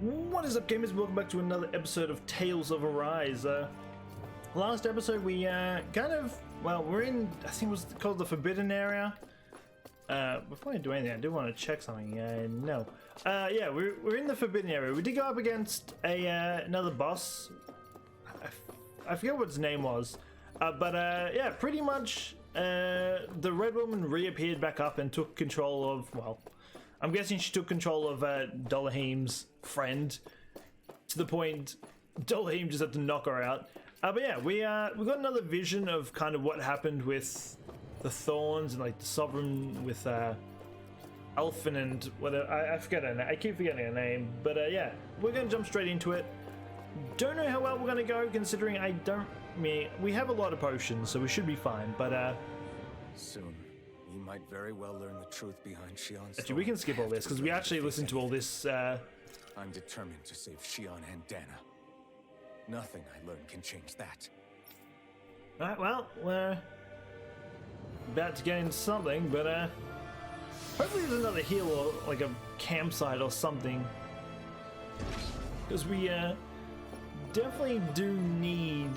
What is up, gamers? Welcome back to another episode of Tales of Arise. Last episode we we're in, I think it was called the Forbidden Area. Before I do anything, I do want to check something. Yeah, we're in the Forbidden Area. We did go up against another boss. I forget what his name was. Yeah, pretty much the Red Woman reappeared back up and took control of, well, I'm guessing she took control of Dolahim's friend, to the point Dolahim just had to knock her out. But yeah, we got another vision of kind of what happened with the Thorns and like the Sovereign with Elfin and whatever. I forget her name. I keep forgetting her name. But yeah, we're gonna jump straight into it. Don't know how well we're gonna go, considering we have a lot of potions, so we should be fine. But soon. You might very well learn the truth behind Shion's. Actually, we can skip all this because we actually listened to all this. I'm determined to save Shion and Dahna. Nothing I learn can change that. Alright, well, we're about to get into something, but hopefully there's another hill or like a campsite or something, because we definitely do need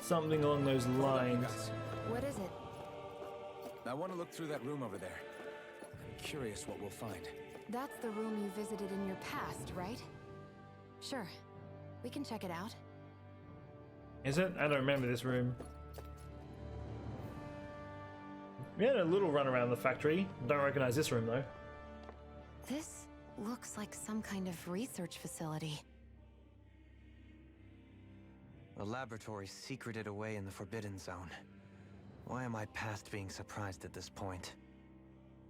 something along those lines. What is it? I want to look through that room over there. I'm curious what we'll find. That's the room you visited in your past, right? Sure. We can check it out. Is it? I don't remember this room. We had a little run around the factory. Don't recognize this room though. This looks like some kind of research facility. A laboratory secreted away in the Forbidden Zone. Why am I past being surprised at this point?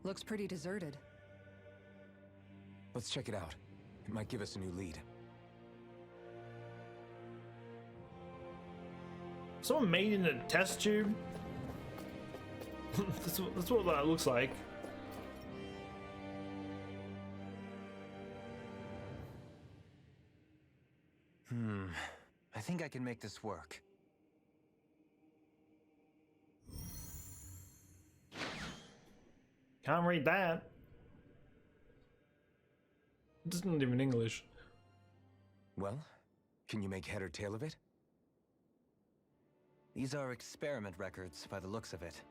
Looks pretty deserted. Let's check it out. It might give us a new lead. Someone made in a test tube. that's what that looks like. I think I can make this work. Can't read that. It isn't even English. Well, can you make head or tail of it? These are experiment records by the looks of it.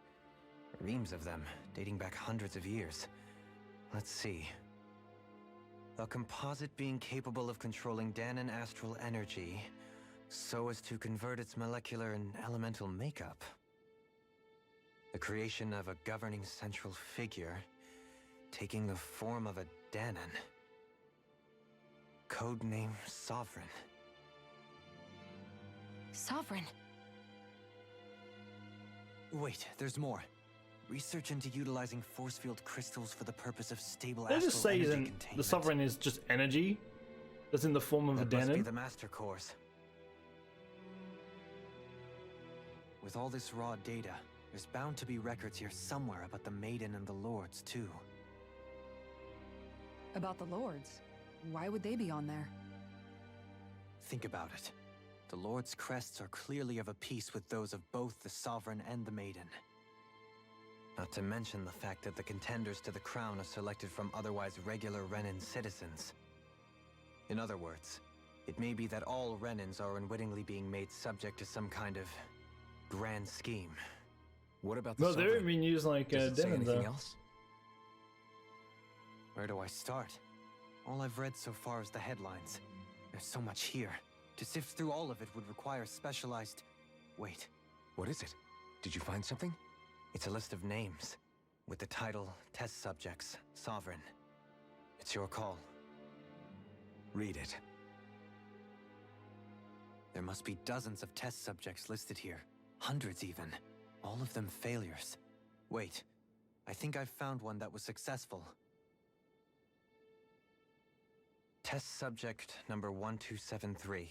Reams of them, dating back hundreds of years. Let's see. A composite being capable of controlling Dahnan astral energy so as to convert its molecular and elemental makeup. The creation of a governing central figure, taking the form of a Dahnan. Codename Sovereign. Sovereign. Wait, there's more. Research into utilizing force field crystals for the purpose of stable They just astral say energy then containment. the Sovereign is just energy that's in the form of a That must be Dahnan. the master cores. With all this raw data, there's bound to be records here somewhere about the Maiden and the Lords, too. About the Lords? Why would they be on there? Think about it. The Lord's crests are clearly of a piece with those of both the Sovereign and the Maiden. Not to mention the fact that the contenders to the crown are selected from otherwise regular Renan citizens. In other words, it may be that all Renans are unwittingly being made subject to some kind of grand scheme. What about the No, they're Sovereign? being used like Does it say Dahnan anything though. else? Where do I start? All I've read so far is the headlines. There's so much here. To sift through all of it would require specialized... Wait, What is it? Did you find something? it's a list of names, with the title Test Subjects, Sovereign. It's your call. Read it. There must be dozens of test subjects listed here. Hundreds even. All of them failures. Wait, I think I've found one that was successful. Test subject number 1273.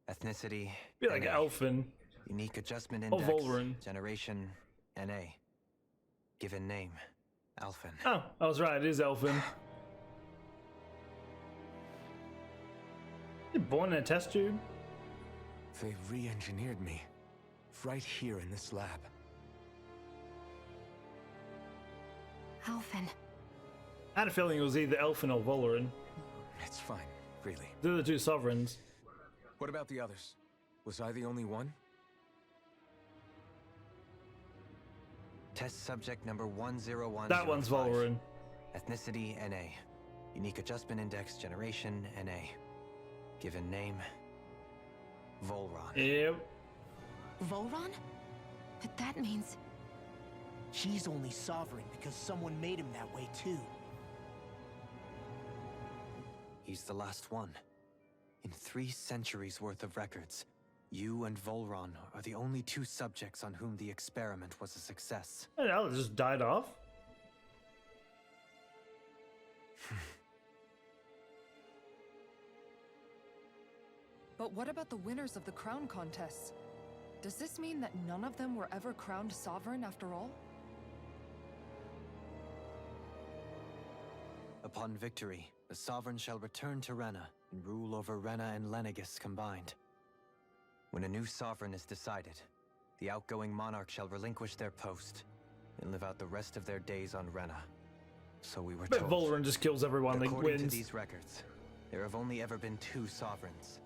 Ethnicity, Be like NA. Elfin. Unique adjustment Or index, Volrin. generation, NA. Given name, Alphin. Oh, I was right. It is Elfin. You're born in a test tube. They re-engineered me. Right here in this lab. Alphen. I had a feeling it was either Elfin or Volrin. It's fine, really. They're the two sovereigns. What about the others? Was I the only one? Test subject number 10105. That one's Volrin. Ethnicity, NA. Unique Adjustment Index, Generation, NA. Given name, Volron. Yep. Volron? But that means... He's only sovereign because someone made him that way too. He's the last one. In 3 centuries worth of records, you and Volron are the only 2 subjects on whom the experiment was a success. And now they just died off. But what about the winners of the crown contests? Does this mean that none of them were ever crowned sovereign after all? Upon victory, the sovereign shall return to Rena and rule over Rena and Lenegis combined. When a new sovereign is decided, the outgoing monarch shall relinquish their post and live out the rest of their days on Rena. So we were But told. Volrin just kills everyone that According wins. to these records, there have only ever been 2 sovereigns,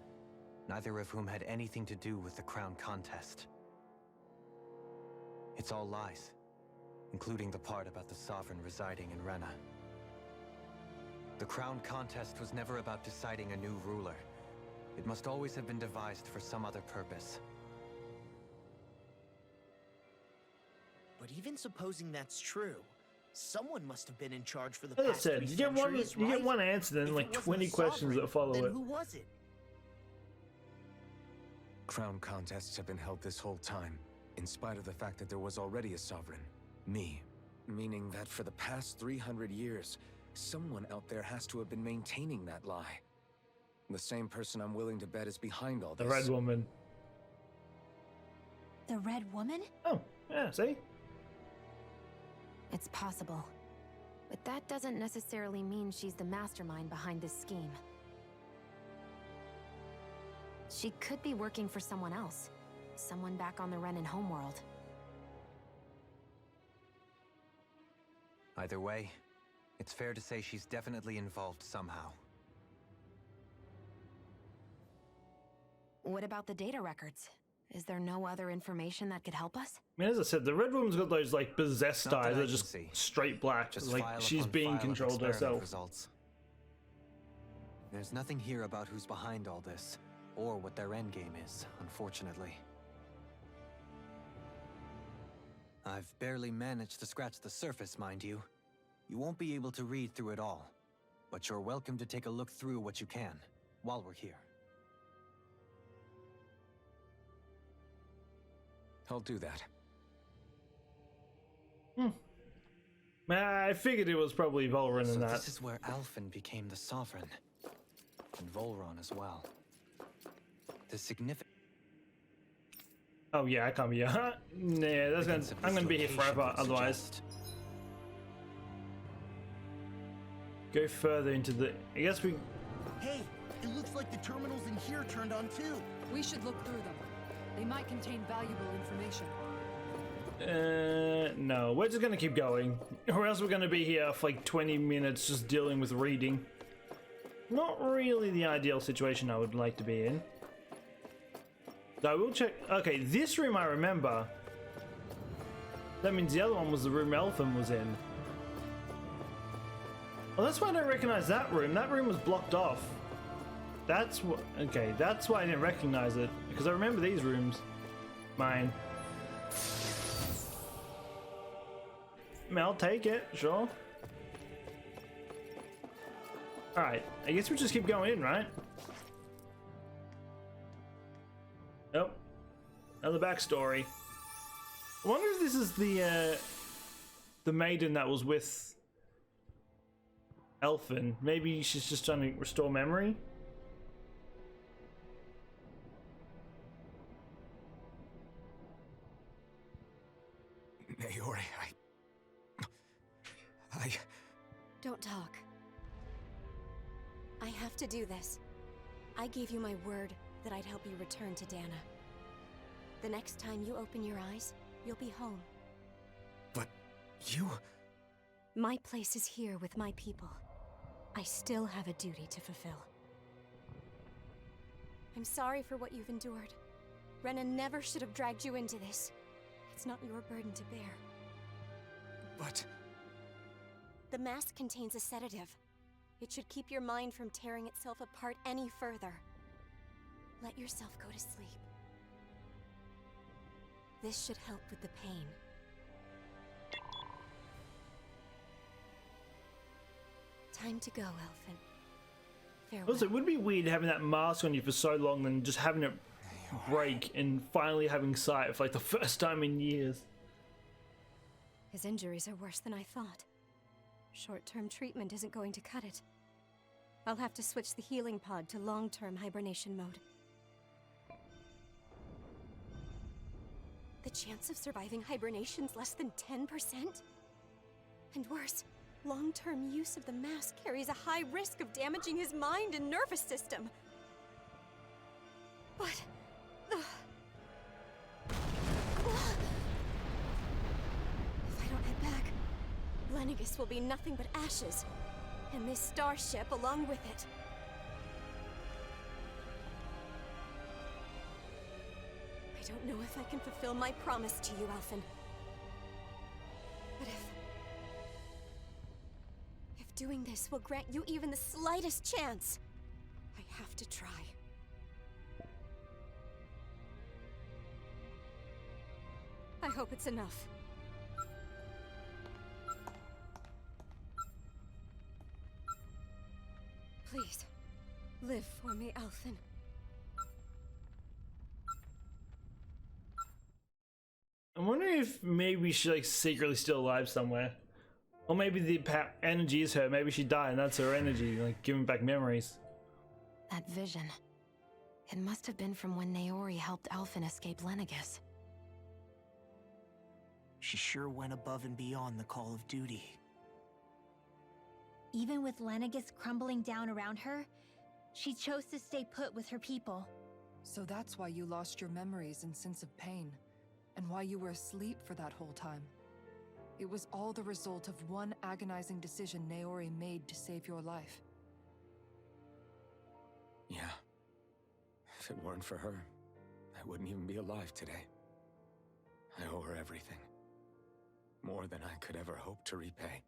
neither of whom had anything to do with the crown contest. It's all lies, including the part about the sovereign residing in Rena. The crown contest was never about deciding a new ruler. It must always have been devised for some other purpose. But even supposing that's true, someone must have been in charge for the As I past said, 3 you get centuries, you get right? one answer, then If like it wasn't 20 a questions that sovereign, follow then it. who was it? Crown contests have been held this whole time, in spite of the fact that there was already a sovereign. Me. Meaning that for the past 300 years, someone out there has to have been maintaining that lie. The same person I'm willing to bet is behind all The this. red woman. The Red Woman? Oh, yeah, see? It's possible. But that doesn't necessarily mean she's the mastermind behind this scheme. She could be working for someone else. Someone back on the Renan homeworld. Either way, it's fair to say she's definitely involved somehow. What about the data records? Is there no other information that could help us? I mean, as I said, the red woman's got those like possessed Not that eyes I that are can just see. straight black. Just Like file she's upon being file of controlled experiment herself. Results. There's nothing here about who's behind all this, or what their endgame is, unfortunately. I've barely managed to scratch the surface, mind you. You won't be able to read through it all, but you're welcome to take a look through what you can, while we're here. I'll do that. I figured it was probably Volrin So in that. this is where Alphen became the sovereign, and Volron as well. The significance Oh yeah, I can't be here. Nah, that's gonna. of I'm this gonna be here location forever. would Otherwise, suggest. go further into the. I guess we. Hey, it looks like the terminals in here turned on too. We should look through them. They might contain valuable information. No, we're just gonna keep going, or else we're gonna be here for like 20 minutes just dealing with reading. Not really the ideal situation I would like to be in. I will check. Okay, this room I remember. That means the other one was the room Elfin was in. Well, that's why I don't recognize that room. That room was blocked off. That's what. Okay, that's why I didn't recognize it, because I remember these rooms. Mine. I mean, I'll take it, sure. Alright, I guess we just keep going in, right? Nope. Another backstory. I wonder if this is the maiden that was with Elfin. Maybe she's just trying to restore memory? Naori, I... Don't talk. I have to do this. I gave you my word that I'd help you return to Dahna. The next time you open your eyes, you'll be home. But you... My place is here with my people. I still have a duty to fulfill. I'm sorry for what you've endured. Rena never should have dragged you into this. It's not your burden to bear. But... The mask contains a sedative. It should keep your mind from tearing itself apart any further. Let yourself go to sleep. This should help with the pain. Time to go, Elfin. Farewell. Also, it would be weird having that mask on you for so long and just having it break and finally having sight for like the first time in years. His injuries are worse than I thought. Short-term treatment isn't going to cut it. I'll have to switch the healing pod to long-term hibernation mode. The chance of surviving hibernation's less than 10%? And worse, long-term use of the mask carries a high risk of damaging his mind and nervous system. But... If I don't head back, Lenegis will be nothing but ashes, and this starship along with it. I don't know if I can fulfill my promise to you, Alphen. But if doing this will grant you even the slightest chance, I have to try. I hope it's enough. Please, live for me, Alphen. I'm wondering if maybe she's like secretly still alive somewhere. Or maybe the energy is her. Maybe she died and that's her energy, like giving back memories. That vision. It must have been from when Naori helped Alphen escape Lenegis. She sure went above and beyond the call of duty. Even with Lenegis crumbling down around her, she chose to stay put with her people. So that's why you lost your memories and sense of pain, and why you were asleep for that whole time. It was all the result of one agonizing decision Naori made to save your life. Yeah. If it weren't for her, I wouldn't even be alive today. I owe her everything. More than I could ever hope to repay.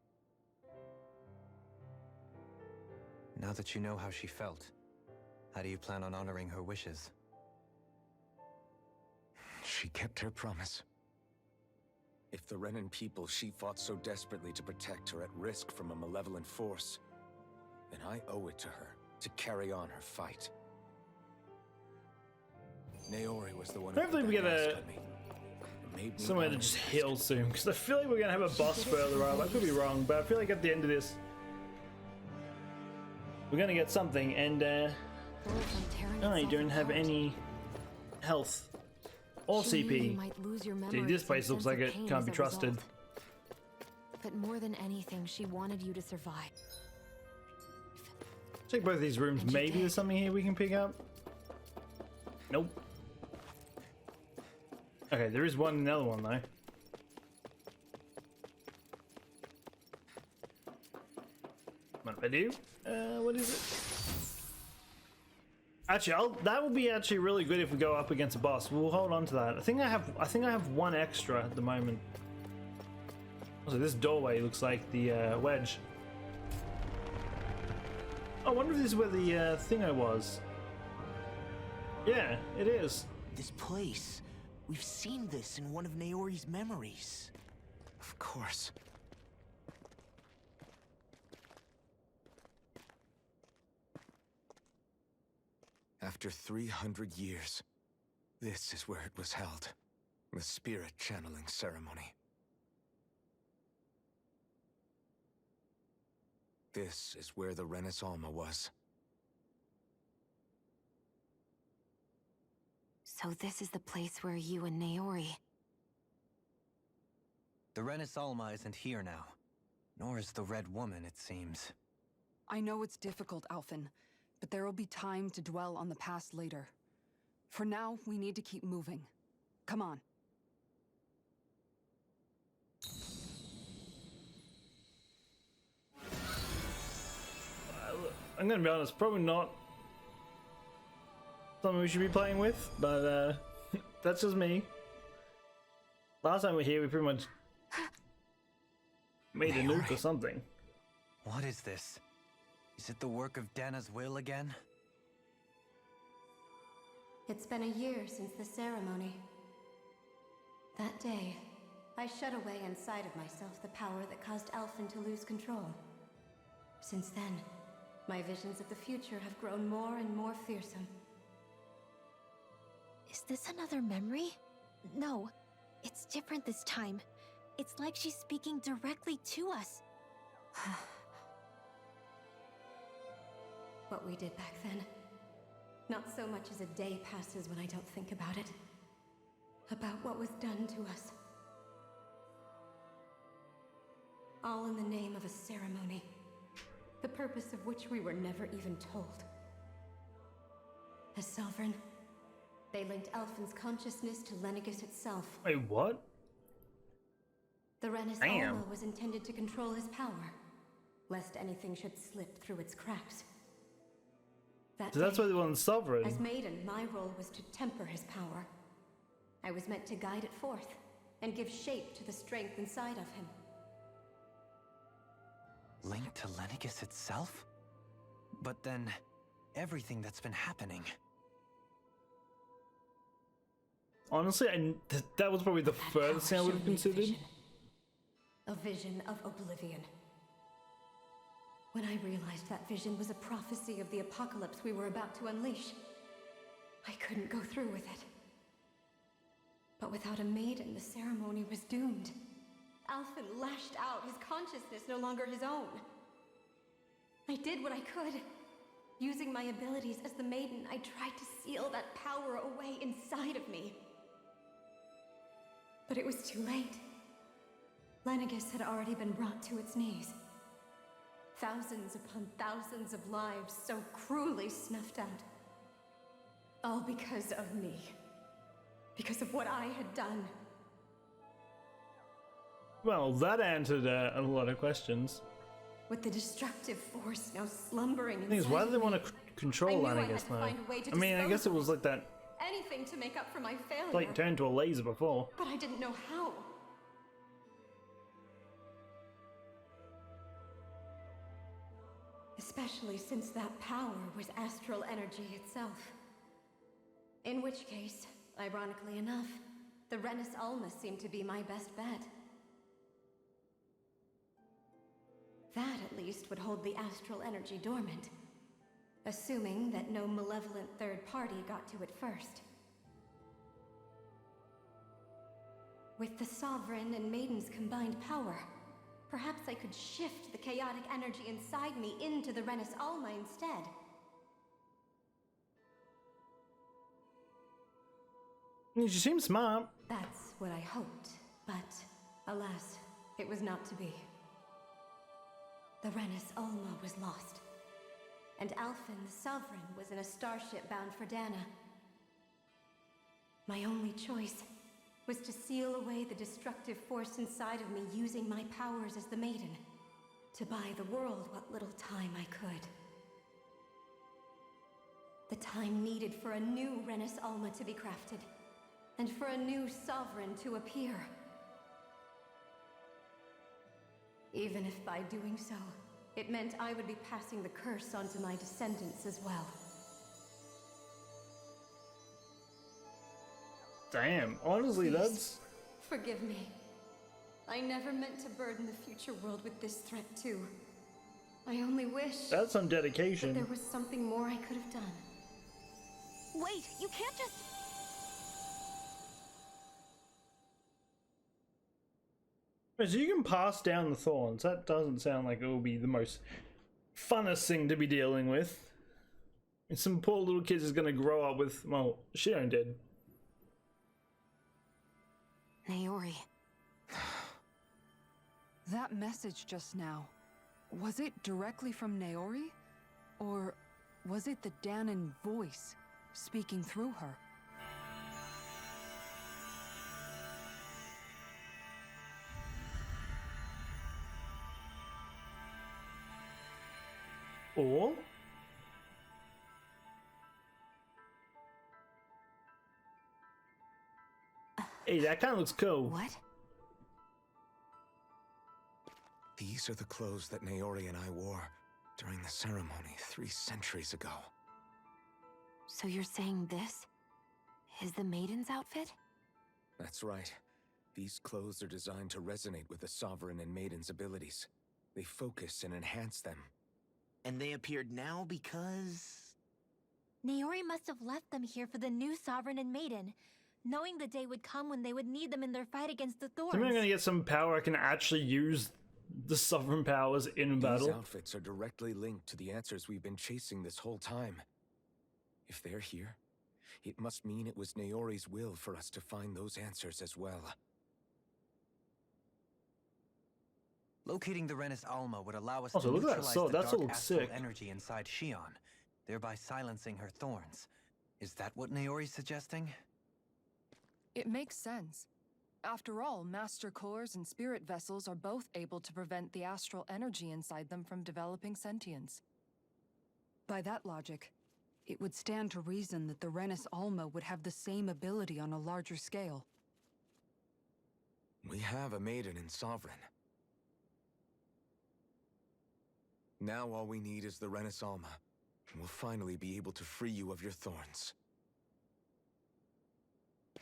Now that you know how she felt, how do you plan on honoring her wishes? She kept her promise. If the Renan people she fought so desperately to protect are at risk from a malevolent force, then I owe it to her to carry on her fight. Naori was the one who Hopefully put we that get mask a on me. It made me somewhere to honor just the heal soon, because I feel like we're gonna have a boss further up. I could be wrong, but I feel like at the end of this we're gonna get something, and I don't have any health or CP. Dude, this place looks like it can't be trusted. But more than anything, she wanted you to survive. Check both these rooms. And you Maybe did. there's something here we can pick up. Nope. Okay, there is one in the other one though. What do I do? What is it? Actually, that would be actually really good if we go up against a boss. We'll hold on to that. I think I have one extra at the moment. Also, this doorway looks like the wedge. I wonder if this is where the thing I was. Yeah, it is. This place. We've seen this in one of Naori's memories. Of course. After 300 years, this is where it was held. The spirit channeling ceremony. This is where the Renis Alma was. So this is the place where you and Naori... The Renis Alma isn't here now. Nor is the Red Woman, it seems. I know it's difficult, Alphen, but there will be time to dwell on the past later. For now, we need to keep moving. Come on. I'm gonna be honest, probably not something we should be playing with, but that's just me. Last time we were here, we pretty much made a nuke or something. What is this? Is it the work of Dahna's will again? It's been a year since the ceremony. That day, I shut away inside of myself the power that caused Alphen to lose control. Since then, my visions of the future have grown more and more fearsome. Is this another memory? No, it's different this time. It's like she's speaking directly to us. What we did back then. Not so much as a day passes when I don't think about it. About what was done to us. All in the name of a ceremony. The purpose of which we were never even told. As Sovereign, they linked Alphen's consciousness to Lenegis itself. Wait, what? The Renis Damn. Alma was intended to control his power, lest anything should slip through its cracks. That So that's day, why they want Sovereign. as Maiden, my role was to temper his power. I was meant to guide it forth, and give shape to the strength inside of him. Linked to Lenegis itself? But then, everything that's been happening. Honestly, that was probably the furthest thing I would have considered. A vision of oblivion. When I realized that vision was a prophecy of the apocalypse we were about to unleash, I couldn't go through with it. But without a maiden, the ceremony was doomed. Alphen lashed out, his consciousness no longer his own. I did what I could. Using my abilities as the maiden, I tried to seal that power away inside of me. But it was too late. Lenegis had already been brought to its knees. Thousands upon thousands of lives so cruelly snuffed out. All because of me. Because of what I had done. Well, that answered a lot of questions. With the destructive force now slumbering inside The thing is, why do they of me, want to control I knew I had Lenegis to now? find a way to I mean, I dispose guess it of was like that, anything to make up for my failure. like turned to a laser before. But I didn't know how. Especially since that power was astral energy itself. In which case, ironically enough, the Renis Alma seemed to be my best bet. That, at least, would hold the astral energy dormant. Assuming that no malevolent third party got to it first. With the Sovereign and Maiden's combined power, perhaps I could shift the chaotic energy inside me into the Renis Alma instead. She seems smart. That's what I hoped, but alas, it was not to be. The Renis Alma was lost, and Alphen, the Sovereign, was in a starship bound for Dahna. My only choice was to seal away the destructive force inside of me using my powers as the Maiden, to buy the world what little time I could. The time needed for a new Renis Alma to be crafted, and for a new Sovereign to appear. Even if by doing so, it meant I would be passing the curse onto my descendants as well. Damn, honestly, Please, that's... forgive me. I never meant to burden the future world with this threat too. I only wish That's some that dedication. there was something more I could have done. Wait, you can't just... So you can pass down the thorns. That doesn't sound like it will be the most funnest thing to be dealing with. And some poor little kid is going to grow up with, well, she ain't dead. Naori. That message just now, was it directly from Naori? Or was it the Dahnan voice speaking through her? Or Hey, that kind of looks cool. What? These are the clothes that Naori and I wore during the ceremony 3 centuries ago. So you're saying this is the maiden's outfit? That's right. These clothes are designed to resonate with the Sovereign and Maiden's abilities. They focus and enhance them. And they appeared now because... Naori must have left them here for the new Sovereign and Maiden, knowing the day would come when they would need them in their fight against the Thorns. I'm gonna get some power I can actually use the sovereign powers in battle. These outfits are directly linked to the answers we've been chasing this whole time. If they're here, it must mean it was Naori's will for us to find those answers as well. Locating the Renis Alma would allow us Also, to look at that neutralize sword. the That sword dark looks astral sick. energy inside Shion, thereby silencing her thorns. Is that what Naori's suggesting? It makes sense. After all, Master Cores and Spirit Vessels are both able to prevent the astral energy inside them from developing sentience. By that logic, it would stand to reason that the Renis Alma would have the same ability on a larger scale. We have a Maiden and Sovereign. Now all we need is the Renis Alma, and we'll finally be able to free you of your thorns.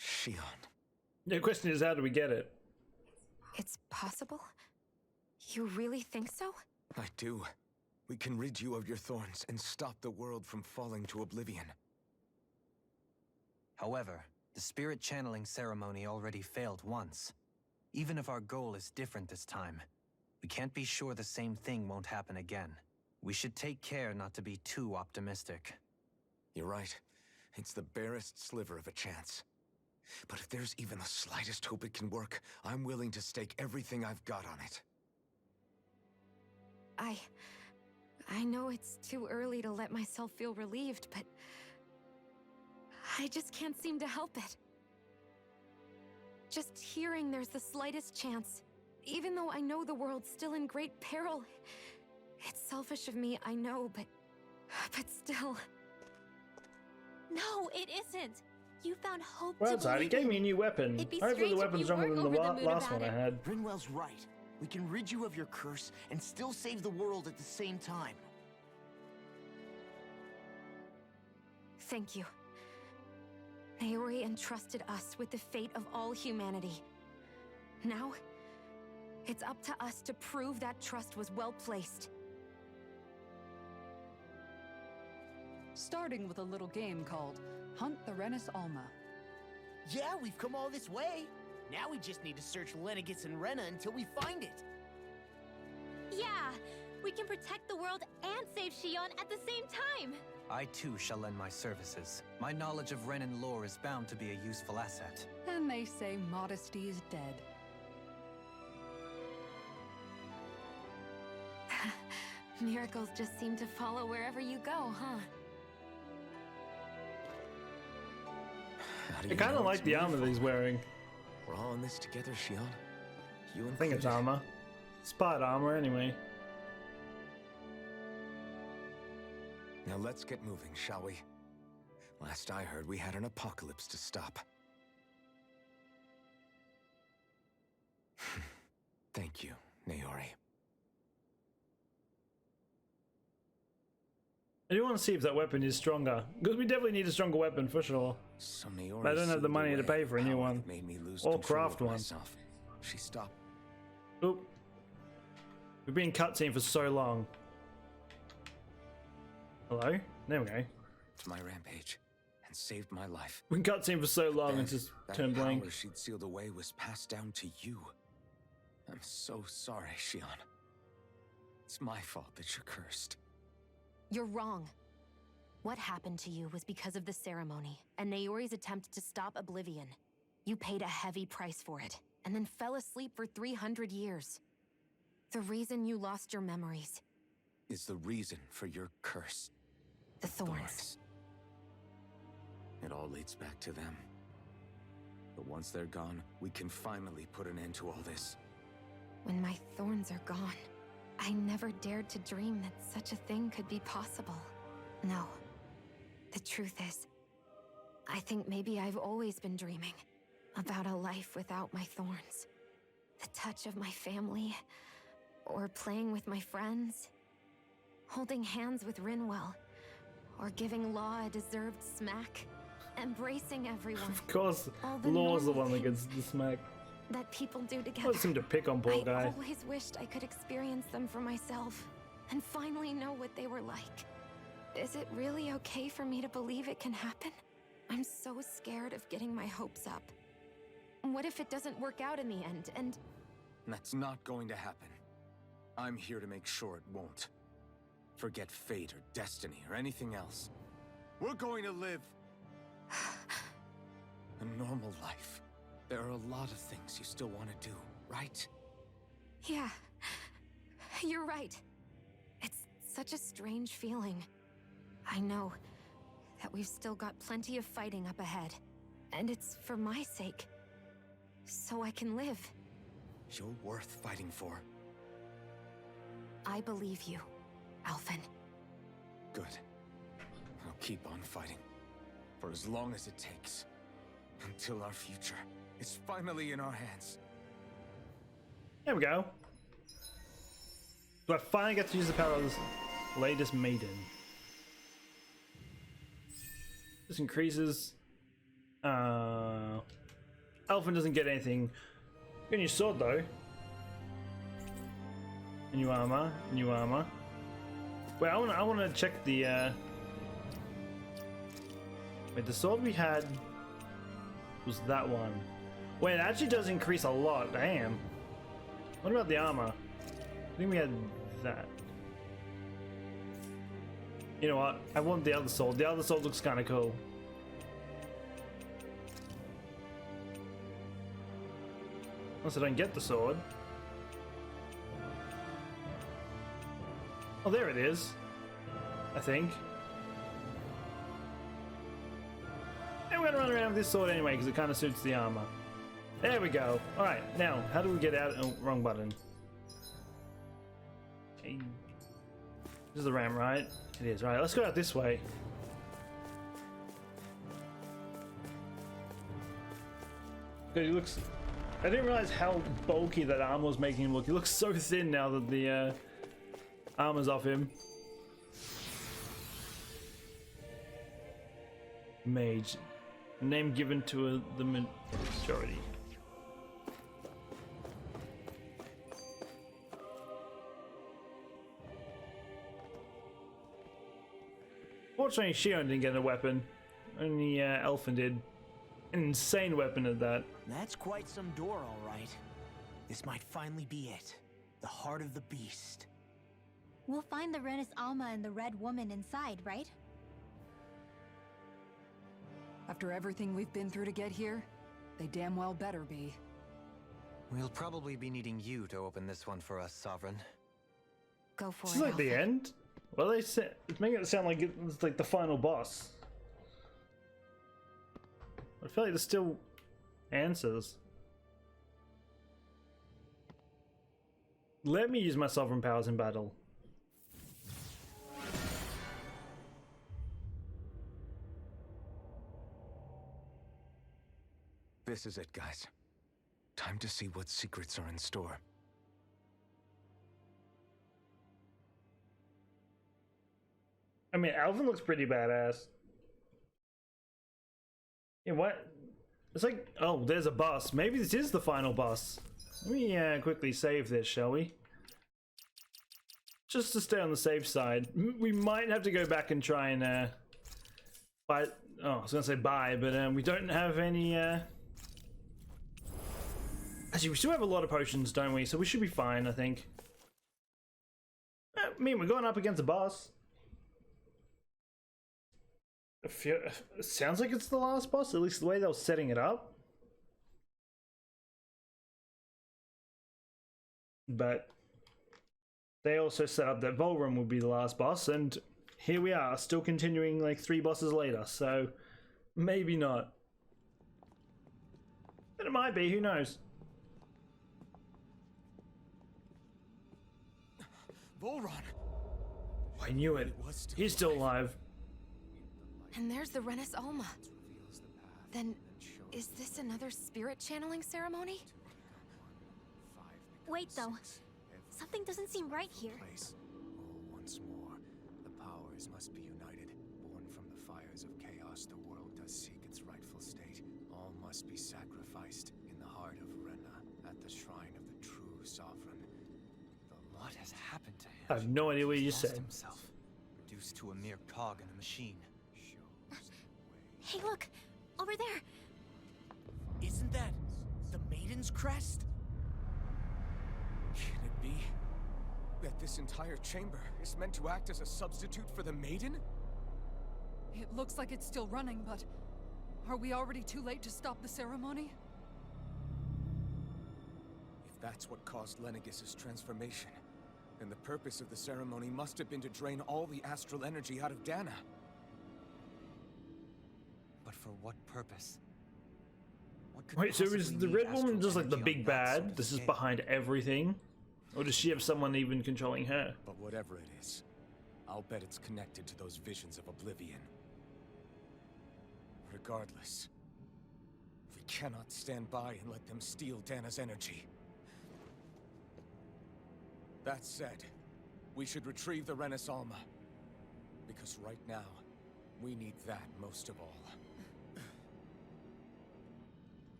Shion. The question is, how do we get it? It's possible? You really think so? I do. We can rid you of your thorns and stop the world from falling to oblivion. However, the spirit channeling ceremony already failed once. Even if our goal is different this time, we can't be sure the same thing won't happen again. We should take care not to be too optimistic. You're right. It's the barest sliver of a chance. But if there's even the slightest hope it can work, I'm willing to stake everything I've got on it. I know it's too early to let myself feel relieved, but I just can't seem to help it. Just hearing there's the slightest chance, even though I know the world's still in great peril. It's selfish of me, I know, but still. No, it isn't. You found hope Well, to it's it believe gave me a in. new weapon. It'd be Hopefully the strange if weapon's you stronger weren't than the over the moon last about one I it. had. Rinwell's right. We can rid you of your curse and still save the world at the same time. Thank you. Naori entrusted us with the fate of all humanity. Now, it's up to us to prove that trust was well placed. Starting with a little game called Hunt the Renis Alma. Yeah, we've come all this way. Now we just need to search Lenegis and Rena until we find it. Yeah, we can protect the world and save Shion at the same time. I too shall lend my services. My knowledge of Renan lore is bound to be a useful asset. And they say modesty is dead. Miracles just seem to follow wherever you go, huh? How do I you kind know of like it's the armor that meaningful? he's wearing. We're all in this together, Shion. You I think it's included. armor. It's part armor anyway. Now let's get moving, shall we? Last I heard, we had an apocalypse to stop. Thank you, Naori. I do want to see if that weapon is stronger. Because we definitely need a stronger weapon for sure. So Naori But I don't have the sealed money to away pay for a new power one. that made me lose Or control craft of one. myself. She stopped. Oop. We've been cutscene for so long. Hello? There we go. To my rampage and saved my life. We've been cutscene for so long Then, it's just that turned power blank. she'd sealed away was passed down to you. I'm so sorry, Shion. It's my fault that you're cursed. You're wrong. What happened to you was because of the ceremony and Naori's attempt to stop Oblivion. You paid a heavy price for it, and then fell asleep for 300 years. The reason you lost your memories. Is the reason for your curse. The thorns. It all leads back to them. But once they're gone, we can finally put an end to all this. When my thorns are gone, I never dared to dream that such a thing could be possible. No. The truth is, I think maybe I've always been dreaming. About a life without my thorns. The touch of my family. Or playing with my friends. Holding hands with Rinwell. Or giving Law a deserved smack. Embracing everyone. Of course, All the Law's the normal one that things gets the smack. that people do I together. seem to pick on poor I guy. always wished I could experience them for myself. And finally know what they were like. Is it really okay for me to believe it can happen? I'm so scared of getting my hopes up. What if it doesn't work out in the end, and... That's not going to happen. I'm here to make sure it won't. Forget fate or destiny or anything else. We're going to live a normal life. There are a lot of things you still want to do, right? Yeah, you're right. It's such a strange feeling. I know that we've still got plenty of fighting up ahead. And it's for my sake. So I can live. You're worth fighting for. I believe you, Alphen. Good. I'll keep on fighting. For as long as it takes. Until our future is finally in our hands. There we go. Do I finally get to use the power of this latest maiden? This increases. Alphen doesn't get anything. Get a new sword though. New armor. New armor. Wait, I want to check the. Wait, the sword we had was that one. Wait, it actually does increase a lot. Damn. What about the armor? I think we had that. You know what? I want the other sword. The other sword looks kind of cool. Unless I don't get the sword. Oh, there it is. I think. And we're gonna run around with this sword anyway because it kind of suits the armor. There we go. All right, now how do we get out? Oh, wrong button. Okay. This is the ramp, right? It is. Right, let's go out this way. Good, he looks. I didn't realize how bulky that armor was making him look. He looks so thin now that the armor's off him. Mage. Name given to the majority. Fortunately, Shion didn't get a weapon. Only Elfin did. An insane weapon at that. That's quite some door, all right. This might finally be it. The heart of the beast. We'll find the Renis Alma and the Red Woman inside, right? After everything we've been through to get here, they damn well better be. We'll probably be needing you to open this one for us, Sovereign. Go for This it. is like the Alphen. end? Well, it's making it sound like it's like the final boss. I feel like there's still answers. Let me use my sovereign powers in battle. This is it, guys. Time to see what secrets are in store. I mean, Alvin looks pretty badass. Yeah, what? It's like, oh, there's a boss. Maybe this is the final boss. Let me quickly save this, shall we? Just to stay on the safe side. We might have to go back and try and buy. Oh, I was gonna say buy, but we don't have any. Actually, we still have a lot of potions, don't we? So we should be fine, I think. I mean, we're going up against a boss. It sounds like it's the last boss, at least the way they were setting it up. But they also set up that Volrum would be the last boss, and here we are, still continuing like 3 bosses later, so maybe not. But it might be, who knows? Volron! I knew it. He's still alive. And there's the Renis Alma. Then Is this another spirit channeling ceremony? Wait, though. Something doesn't seem right here. Oh, once more, the powers must be united. Born from the fires of chaos, the world does seek its rightful state. All must be sacrificed in the heart of Rena, at the shrine of the true sovereign. What has happened to him? I have no idea what you He's lost said. himself, reduced to a mere cog in a machine. Hey, look! Over there! Isn't that the Maiden's crest? Can it be that this entire chamber is meant to act as a substitute for the Maiden? It looks like it's still running, but are we already too late to stop the ceremony? If that's what caused Lenegis' transformation, then the purpose of the ceremony must have been to drain all the astral energy out of Dahna. But for what purpose? What could Wait, so is possibly the need red woman astral just like the energy big on that sort bad? of This is scale? behind everything? Or does she have someone even controlling her? But whatever it is, I'll bet it's connected to those visions of oblivion. Regardless, we cannot stand by and let them steal Dahna's energy. That said, we should retrieve the Renaissance. Because right now, we need that most of all.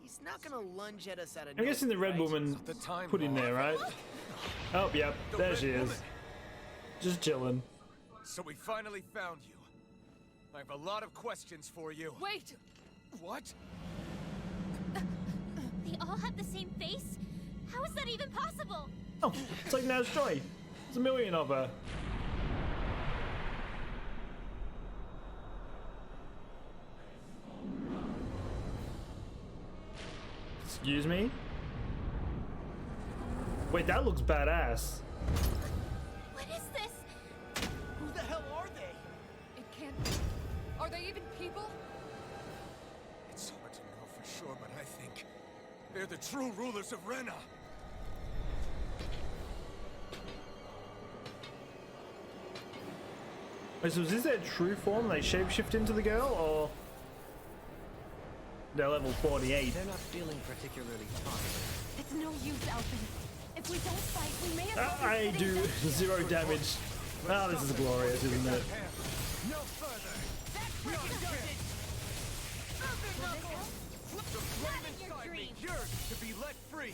He's not gonna lunge at us at a I'm guessing the red right? woman The time put in bomb. there, right? Oh, yep, The there Red she is. Woman. Just chilling. So we finally found you. I have a lot of questions for you. Wait! What? They all have the same face? How is that even possible? Oh, it's like Naz Joy. There's a million of her. Excuse me? Wait, that looks badass. What is this? Who the hell are they? It can't be. Are they even people? It's hard to know for sure, but I think they're the true rulers of Rena. Wait, so is this their true form? They shapeshift into the girl, or they're level 48? They're not feeling particularly tough. It's no use, Alvin. If we don't fight, we may as well I be do sitting just- 0 damage. Ah, this is glorious, isn't it? No further. Yours to be let free.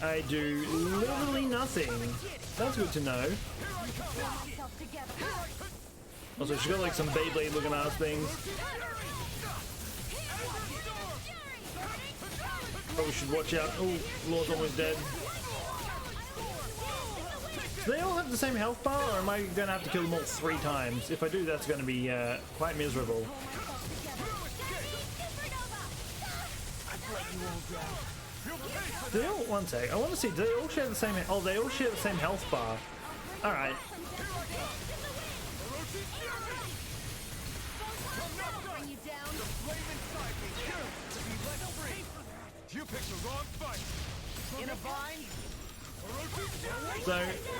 I do literally nothing. That's good to know. Also, she got like some Beyblade looking ass things. Oh, we should watch out. Oh, Lord's almost dead. Do they all have the same health bar, or am I going to have to kill them all 3 times? If I do, that's going to be quite miserable. Do they all, one sec, I want to see, do they all share the same, oh, they all share the same health bar. Alright. You picked the wrong fight. In a vine? So,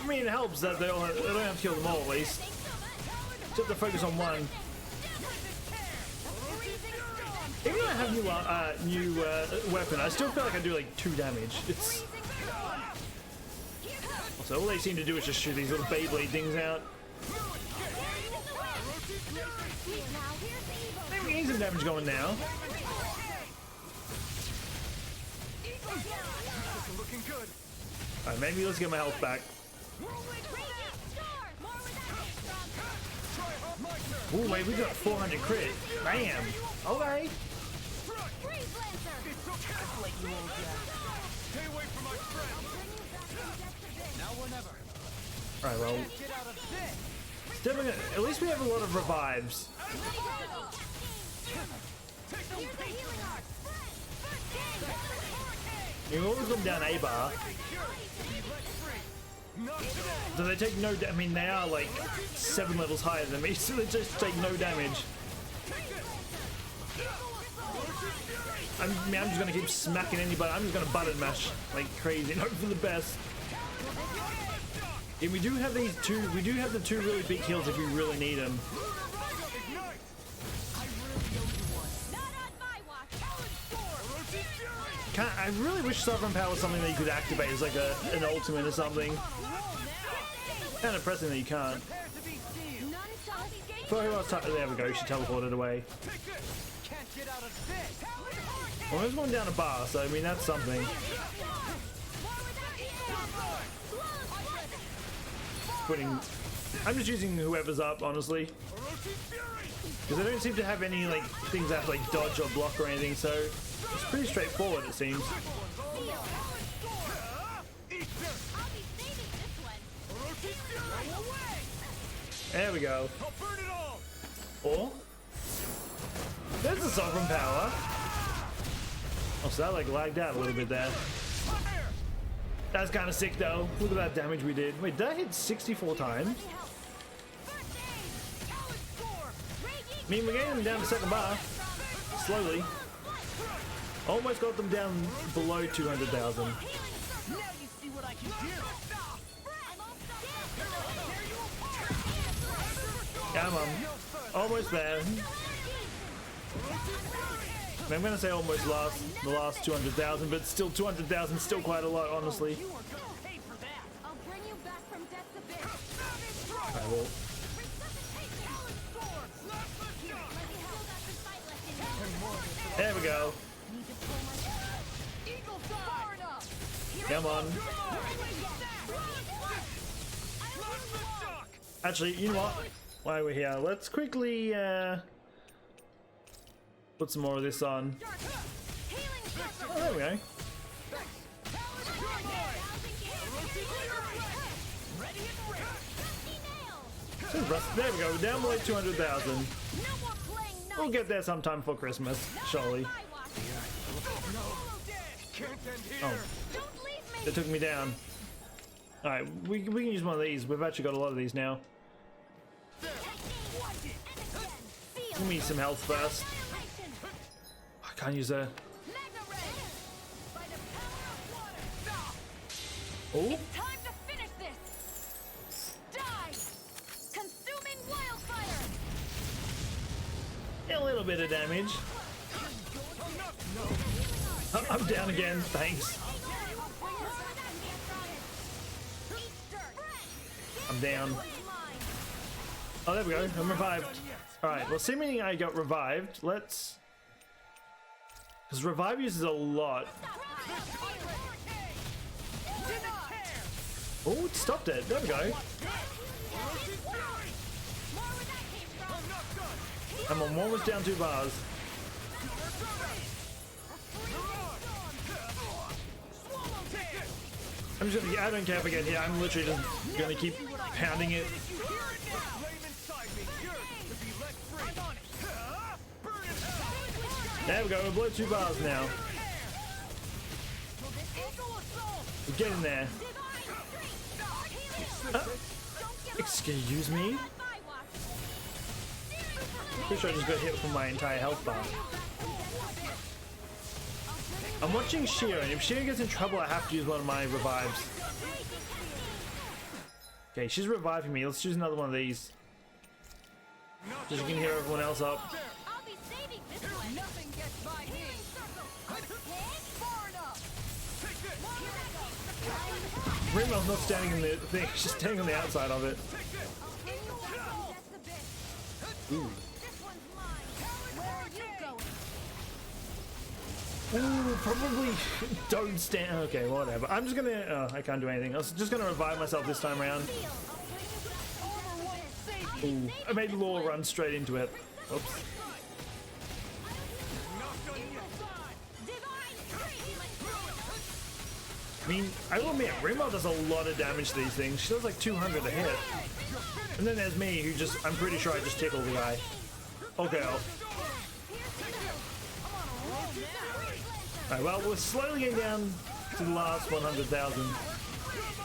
I mean, it helps that they don't have to kill them all, at least. Just have to focus on one. Even though I have new weapon, I still feel like I do like 2 damage. It's also all they seem to do is just shoot these little Beyblade things out. Maybe we need some damage going now. Looking good. Alright, maybe let's get my health back. Ooh, wait, we got 400 crit. Bam. Okay. Stay away from my friend. Now or never. Alright, well. Get out of this! Definitely, at least we have a lot of revives. You can always come down A bar. Do they take no I mean, they are like 7 levels higher than me, so they just take no damage. I mean, I'm just gonna keep smacking anybody. I'm just gonna button mash like crazy and hope for the best. And we do have the 2 really big heals if we really need them. I really wish Sovereign Power was something that you could activate as like an ultimate or something. Kind of pressing that you can't. There we go, she teleported away. Well, there's one down a bar, so I mean that's something. I'm just using whoever's up, honestly. Because I don't seem to have any like things that have like dodge or block or anything, so it's pretty straightforward it seems. There we go. Or there's the Sovereign Power. Oh, so that like lagged out a little bit there. That's kind of sick though. Look at that damage we did. Wait, did I hit 64 times? I mean, we're getting them down to second bar. Slowly. Almost got them down below 200,000. Come on. Almost there. I'm gonna say almost the last 200,000, but still 200,000 still quite a lot, honestly. Alright, well. There we go. Come on. Actually, you know what? While we're here, let's quickly put some more of this on. Oh, there we go. There we go, we're down below 200,000. We'll get there sometime for Christmas, surely. Oh, it took me down. Alright, we can use one of these. We've actually got a lot of these now. Give me some health first. I can't use a... Oh. A little bit of damage. Oh, I'm down again, thanks. I'm down. Oh, there we go, I'm revived. Alright, well, assuming I got revived, let's... Because revive uses a lot. Oh, it stopped it, there we go. I'm almost down 2 bars. I'm just gonna, I don't care if I get hit, I'm literally just gonna keep pounding it. There we go, we're below 2 bars now. We're getting there. Excuse me? Pretty sure I just got hit from my entire health bar. I'm watching Shira, and if Shira gets in trouble, I have to use one of my revives. Okay, she's reviving me. Let's choose another one of these. Just so you can hear everyone else up. Rena's not standing in the thing, she's standing on the outside of it. Ooh. Ooh, probably don't stand. Okay, whatever. I'm just gonna. Oh, I can't do anything. I was just gonna revive myself this time around. Ooh, I made Law run straight into it. Oops. I mean, I will admit, Rena does a lot of damage to these things. She does like 200 a hit. And then there's me, who just, I'm pretty sure I just tickled the guy. Okay, Alright, well, we're slowly getting down to the last 100,000.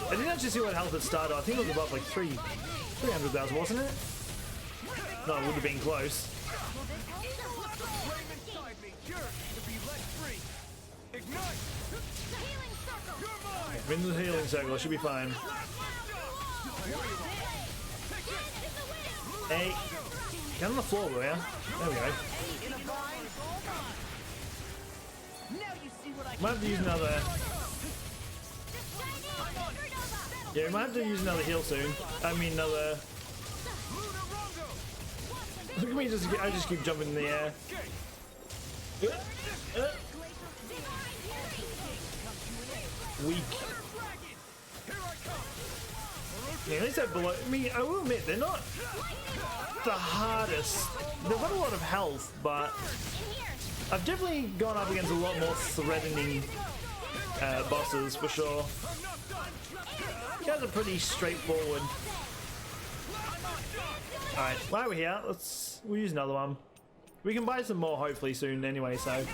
I didn't actually see what health it started. I think it was above like 300,000, wasn't it? No, it would have been close. I'm in the healing circle, I should be fine. Hey, get on the floor, will ya? There we go. Might have to use another. Yeah, we might have to use another heal soon. I mean, another. Look at me, I just keep jumping in the air. Weak. Yeah, at least they're below. I mean, I will admit, they're not the hardest. They've got a lot of health, but I've definitely gone up against a lot more threatening bosses for sure. You guys are pretty straightforward. Alright, while we're here, we'll use another one. We can buy some more hopefully soon anyway, so.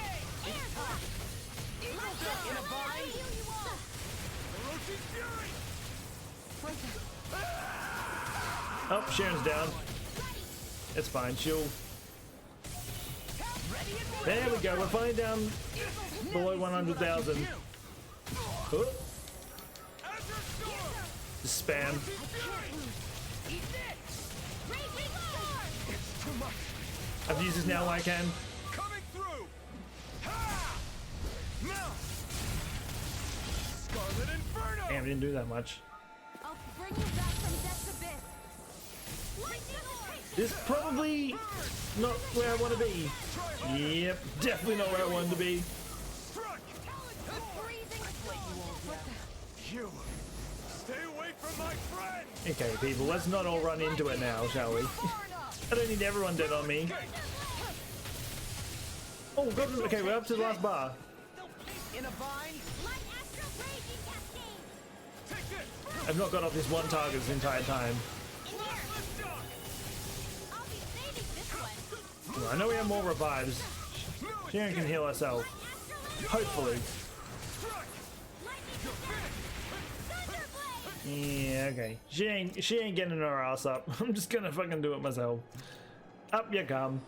Oh, Sharon's down. It's fine, she'll... There we go, we're finally down below 100,000. Oh. Just spam. I've used this now when I can. Damn, I didn't do that much. This is probably not where I want to be. Yep, definitely not where I wanted to be. Okay, people, let's not all run into it now, shall we? I don't need everyone dead on me. Oh, God, okay, we're up to the last bar. I've not got off this one target this entire time. Well, I know we have more revives. Sharon can heal herself. Hopefully. Yeah, okay. She ain't getting her ass up. I'm just gonna fucking do it myself. Up you come.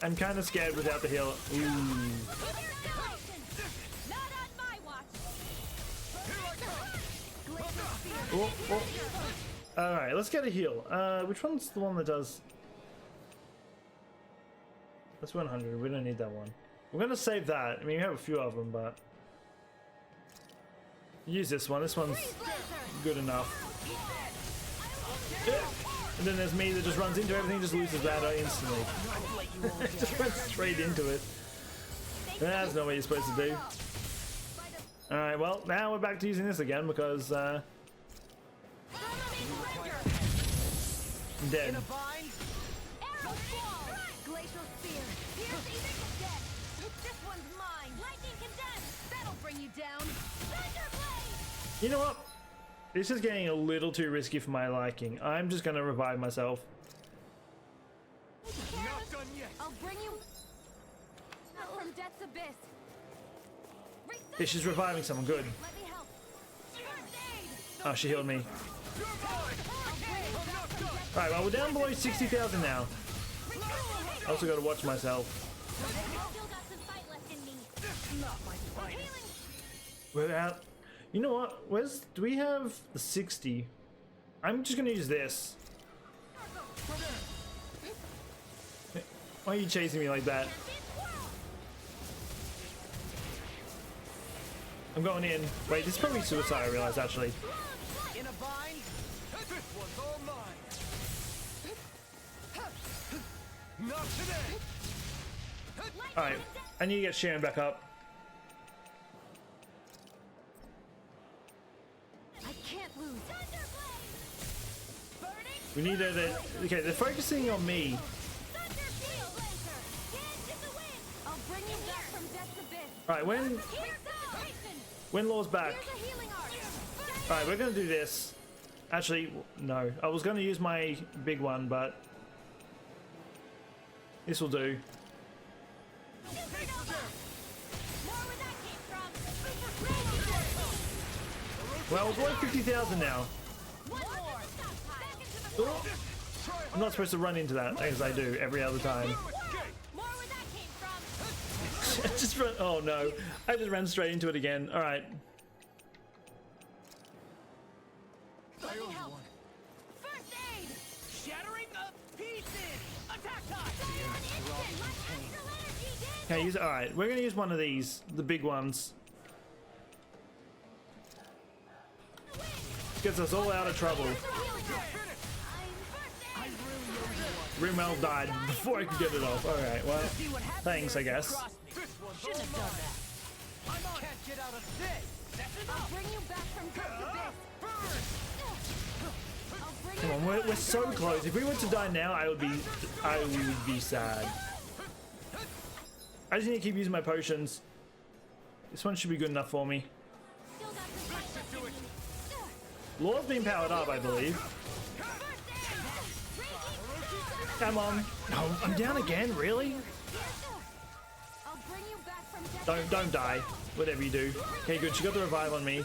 I'm kind of scared without the heal. Ooh. Oh, oh. Alright, let's get a heal. Which one's the one that does... That's 100. We don't need that one. We're gonna save that. I mean, we have a few of them, but... Use this one. This one's good enough. And then there's me that just runs into everything, just loses that instantly. Just went straight into it. That's not what you're supposed to do. Alright, well, now we're back to using this again because, I'm dead. You know what? This is getting a little too risky for my liking. I'm just gonna revive myself. Not done yet. I'll bring you from death's abyss. Yeah, she's reviving someone. Good. Let me help. Oh, she healed me. Alright, well, we're down below 60,000 now. I also gotta watch myself. We're out. You know what? Do we have the 60? I'm just gonna use this. Why are you chasing me like that? I'm going in. Wait, this is probably suicide, I realize, actually. In a bind. This one's all mine. Not today. Alright, I need to get Sharon back up. I can't lose. We need her to... Okay, they're focusing on me. I'll bring you back from death's abyss. Alright, when Law's back... Alright, we're gonna do this. Actually, no. I was gonna use my big one, but... This will do. Well, we're below 50,000 now. Oh. I'm not supposed to run into that, as I do every other time. Just run. Oh no. I just ran straight into it again. Alright. First aid. Shattering of pieces. Attack time. Can I use it? Alright, we're gonna use one of these, the big ones. Gets us all out of trouble. Rimel died before I could get it off. Alright, well, thanks, I guess. Shouldn't have done that. I can't get out of this. I'll bring you back from this. Come on, we're so close. If we were to die now, I would be sad. I just need to keep using my potions. This one should be good enough for me. Law's been powered up, I believe. Come on. No, I'm down again, really? Don't die. Whatever you do. Okay, good. She got the revive on me.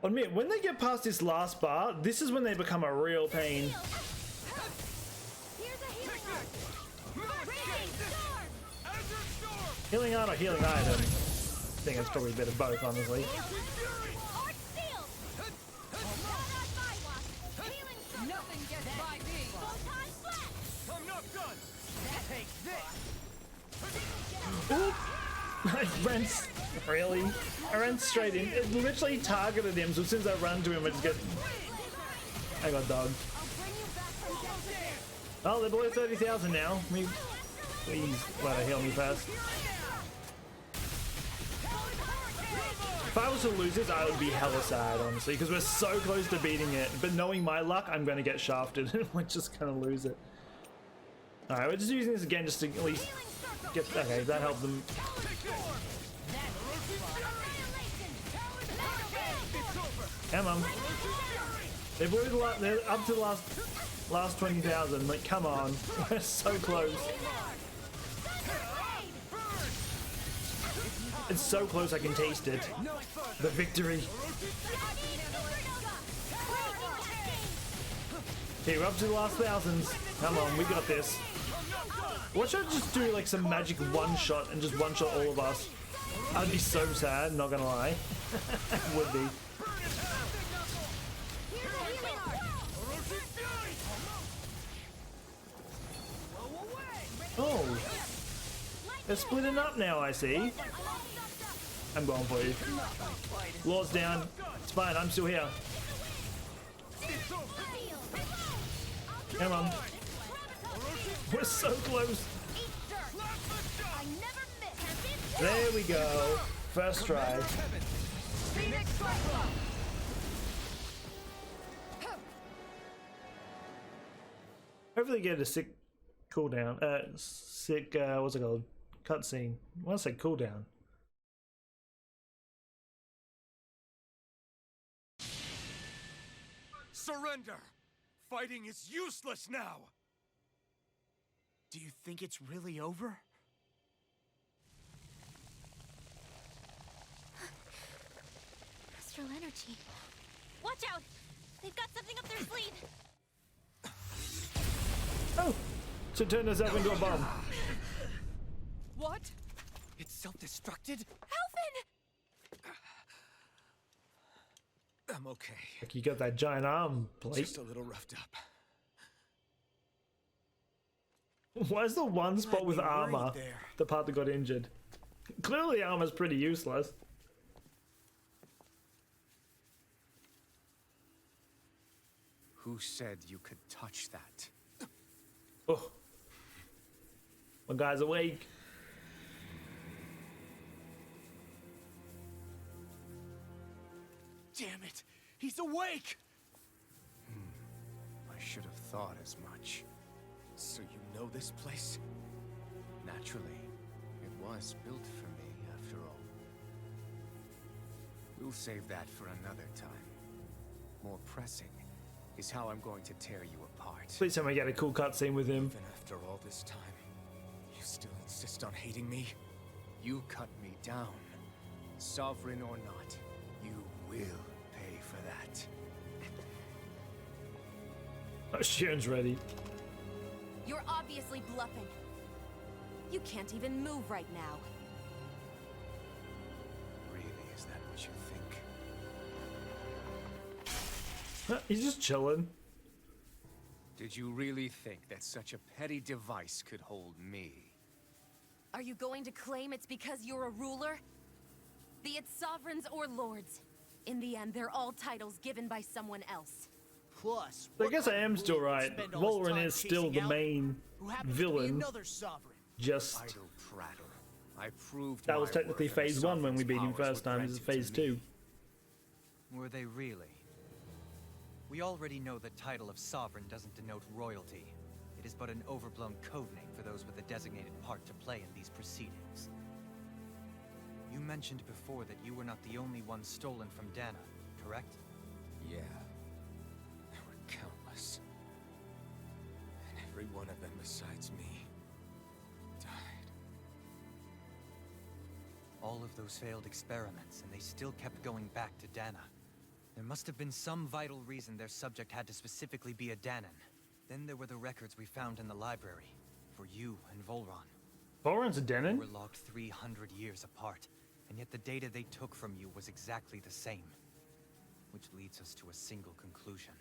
Admit, when they get past this last bar, this is when they become a real pain. Healing art or healing item? I think it's probably a bit of both, honestly. Rent's really? I ran straight in. It literally targeted him, so as soon as I run to him, I just get. I got dogged. Oh, they're below 30,000 now. Please let her heal me first. If I was to lose this, I would be hella sad, honestly, because we're so close to beating it. But knowing my luck, I'm going to get shafted and we're just going to lose it. Alright, we're just using this again just to at least get. Okay, that helped them. Come on. They're up to the last 20,000. Like, come on. We're so close. It's so close I can taste it. The victory. Okay, we're up to the last thousands. Come on, we got this. What should I just do, like some magic one-shot and just one-shot all of us? I'd be so sad, not gonna lie. Would be. Oh. They're splitting up now, I see. I'm going for you. Law's down. It's fine, I'm still here. Come on. We're so close. There we go. First try. Hopefully get a sick cooldown. What's it called? Cutscene. I want to say cooldown. Surrender! Fighting is useless now! Do you think it's really over? Astral energy. Watch out! They've got something up their sleeve! Oh! She turned herself into a bomb. What? It's self-destructed? Alvin! I'm okay. Like you got that giant arm plate. Just a little roughed up. Why is the one spot with armor the part that got injured? Clearly armor's pretty useless. Who said you could touch that? Oh. My guy's awake. Damn it! He's awake! I should have thought as much. So you know this place? Naturally, it was built for me, after all. We'll save that for another time. More pressing is how I'm going to tear you apart. Please tell me I get a cool cutscene with him. Even after all this time, you still insist on hating me? You cut me down. Sovereign or not, you will pay for that. Oh, Sharon's ready. You're obviously bluffing. You can't even move right now. Really, is that what you think? He's just chilling. Did you really think that such a petty device could hold me? Are you going to claim it's because you're a ruler? Be it sovereigns or lords. In the end, they're all titles given by someone else. Plus, I guess I am still right. Volran is still the main villain. Just Idle prattle. I proved that was my technically worth, and the phase 1 when we beat him sovereign's first powers time. were This is granted phase to me. 2. Were they really? We already know the title of sovereign doesn't denote royalty. It is but an overblown codename for those with a designated part to play in these proceedings. You mentioned before that you were not the only one stolen from Dahna, correct? Yeah. There were countless. And every one of them besides me died. All of those failed experiments, and they still kept going back to Dahna. There must have been some vital reason their subject had to specifically be a Dahnan. Then there were the records we found in the library, for you and Volran. Volran's a Denon? They were locked 300 years apart, and yet the data they took from you was exactly the same. Which leads us to a single conclusion.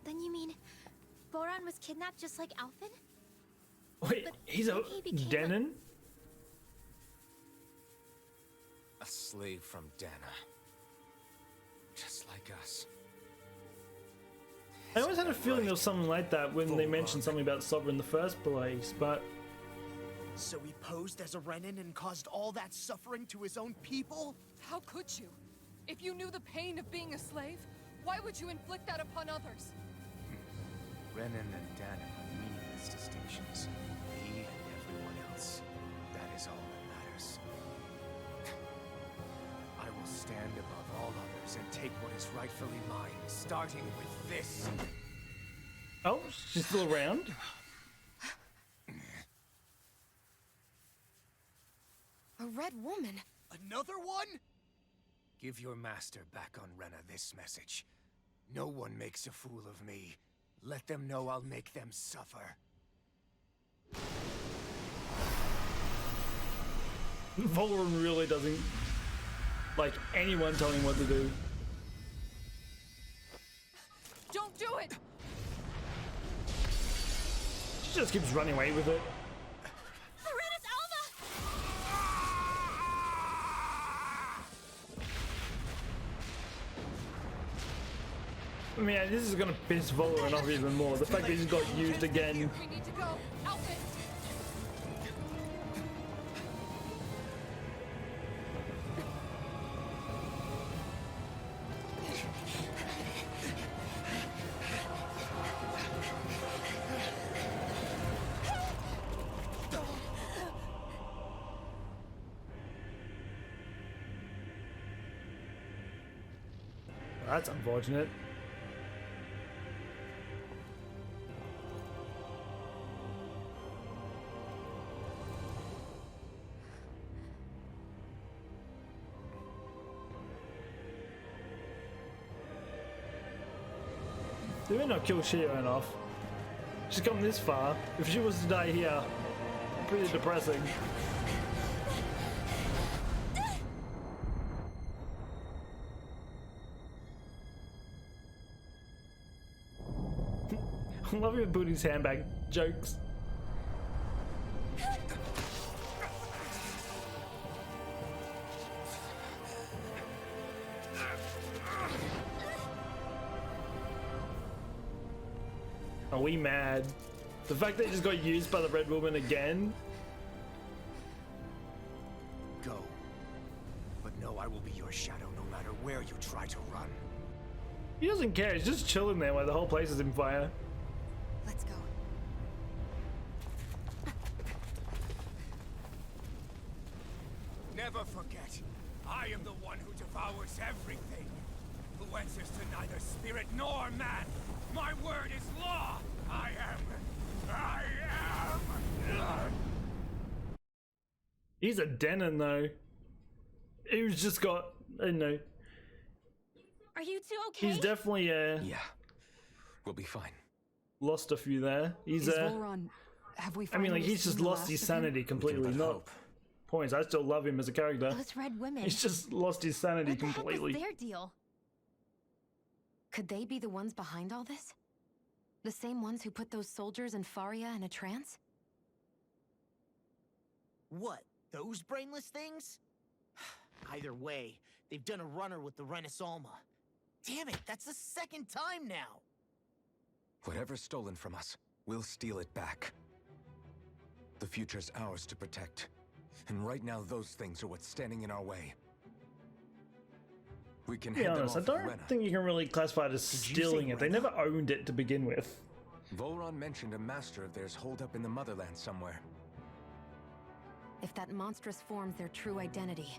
Then you mean Voran was kidnapped just like Alphen? Wait, But he's a then he became Denon? A slave from Dahna. Just like us. I always had a feeling there was something like that when they mentioned something about Sovereign in the first place, but So he posed as a Renan and caused all that suffering to his own people? How could you? If you knew the pain of being a slave, why would you inflict that upon others? Renan and Dahna are meaningless distinctions. Me and everyone else. That is all that matters. I will stand above all others and take what is rightfully mine, starting with this. oh, she's still around. A red woman? Another one? Give your master back on Rena this message. No one makes a fool of me. Let them know I'll make them suffer. Volran really doesn't like anyone telling him what to do. Don't do it! She just keeps running away with it. Serenus Alva! I mean, this is gonna piss Volran off even more. The fact that he's got used again. We need to go. Alphen! That's unfortunate. They may not kill Shira enough. She's come this far. If she was to die here, pretty depressing. I love him putting his handbag jokes. Are we mad? The fact that he just got used by the Red Woman again? Go. But know I will be your shadow no matter where you try to run. He doesn't care, he's just chilling there while the whole place is in fire. Let's go. Never forget, I am the one who devours everything. Who answers to neither spirit nor man. My word is law. I am. He's a Denon though. He's just got, I don't know. Are you two okay? He's definitely Yeah. We'll be fine. lost a few there. He's Is Volran... Have we I mean, like, finally he's just seen the lost last his of him? sanity completely. but Not hope. points. I still love him as a character. Those red women. He's just lost his sanity What the heck completely. was their deal? Could they be the ones behind all this? The same ones who put those soldiers in Faria in a trance? What, those brainless things? Either way, they've done a runner with the Renasalma. Damn it, that's the second time now! Whatever's stolen from us, we'll steal it back. The future's ours to protect. And right now, those things are what's standing in our way. We can To be head them honest, I off with don't Rena. think you can really classify it as Did you stealing say it. They Rena? never owned it to begin with. Volron mentioned a master of theirs holed up in the motherland somewhere. If that monstrous form's their true identity,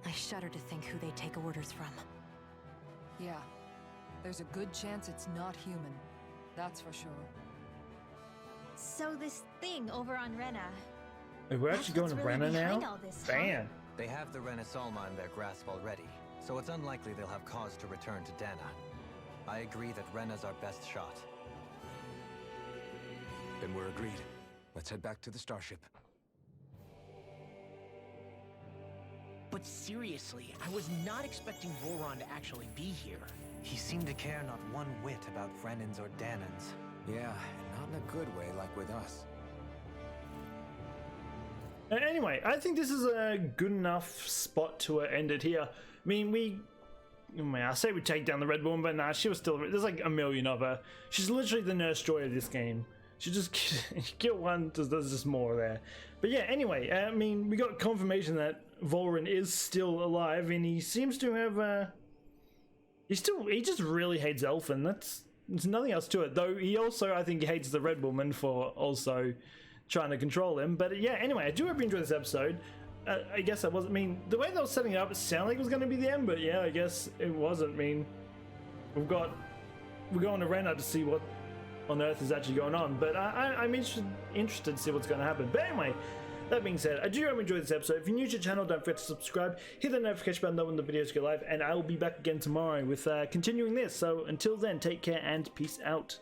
I shudder to think who they take orders from. Yeah. There's a good chance it's not human. That's for sure. So this thing over on Rena. Hey, we're that's actually going to what's really Rena behind now? all this, huh? Damn. They have the Renasalma in their grasp already, so it's unlikely they'll have cause to return to Dahna. I agree that Rena's our best shot. Then we're agreed. Let's head back to the starship. But seriously, I was not expecting Voron to actually be here. He seemed to care not one whit about Renans or Dahnans. Yeah, not in a good way like with us. Anyway, I think this is a good enough spot to end it here. I mean, I say we take down the Red Woman, but nah, she was still. There's like a million of her. She's literally the Nurse Joy of this game. She just kill one, there's just more there. But yeah, anyway, I mean, we got confirmation that Volron is still alive, and he seems to have. He just really hates Elfin. There's nothing else to it. Though he also, I think, hates the Red Woman for also trying to control him. But yeah, anyway, I do hope you enjoyed this episode. I guess that wasn't. I mean, the way they were setting it up, it sounded like it was going to be the end, but yeah, I guess it wasn't. I mean, we're going to Rena to see what on Earth is actually going on, but I'm interested to see what's going to happen. But anyway, that being said, I do hope you enjoyed this episode. If you're new to the channel, don't forget to subscribe, hit the notification bell when the videos go live, and I will be back again tomorrow with continuing this. So until then, take care and peace out.